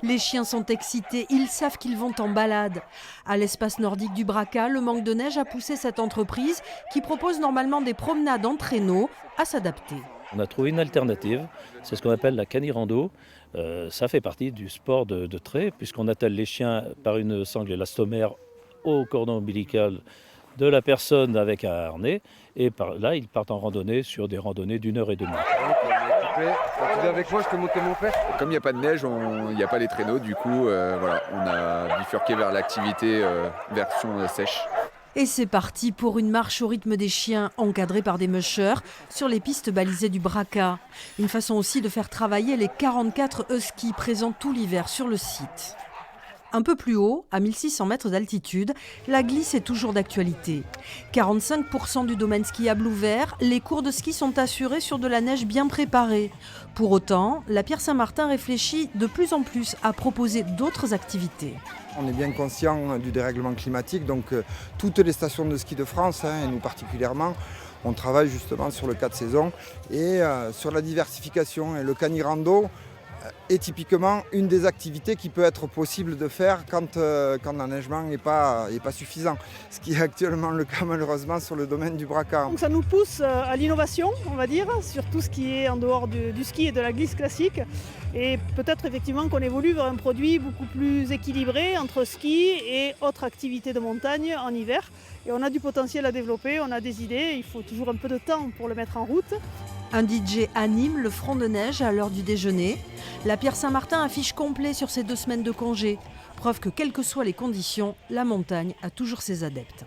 Les chiens sont excités, ils savent qu'ils vont en balade. À l'espace nordique du Braca, le manque de neige a poussé cette entreprise qui propose normalement des promenades en traîneau à s'adapter. On a trouvé une alternative, c'est ce qu'on appelle la canirando. Ça fait partie du sport de trait, puisqu'on attelle les chiens par une sangle élastomère au cordon ombilical de la personne avec un harnais. Et par là, ils partent en randonnée sur des randonnées d'1 heure et demie. Tu viens avec moi, je peux monter mon père. Comme il n'y a pas de neige, il n'y a pas les traîneaux, du coup, voilà, on a bifurqué vers l'activité version sèche. Et c'est parti pour une marche au rythme des chiens, encadrés par des mushers, sur les pistes balisées du Braca. Une façon aussi de faire travailler les 44 huskies présents tout l'hiver sur le site. Un peu plus haut, à 1600 mètres d'altitude, la glisse est toujours d'actualité. 45% du domaine skiable ouvert, les cours de ski sont assurés sur de la neige bien préparée. Pour autant, la Pierre Saint-Martin réfléchit de plus en plus à proposer d'autres activités. On est bien conscient du dérèglement climatique, donc toutes les stations de ski de France, et nous particulièrement, on travaille justement sur le 4 saisons et sur la diversification. Et le canirando est typiquement une des activités qui peut être possible de faire quand l'enneigement n'est pas suffisant. Ce qui est actuellement le cas malheureusement sur le domaine du Braca. Donc ça nous pousse à l'innovation, on va dire, sur tout ce qui est en dehors du ski et de la glisse classique. Et peut-être effectivement qu'on évolue vers un produit beaucoup plus équilibré entre ski et autres activités de montagne en hiver. Et on a du potentiel à développer, on a des idées, il faut toujours un peu de temps pour le mettre en route. Un DJ anime le front de neige à l'heure du déjeuner. La Pierre Saint-Martin affiche complet sur ses 2 semaines de congé. Preuve que quelles que soient les conditions, la montagne a toujours ses adeptes.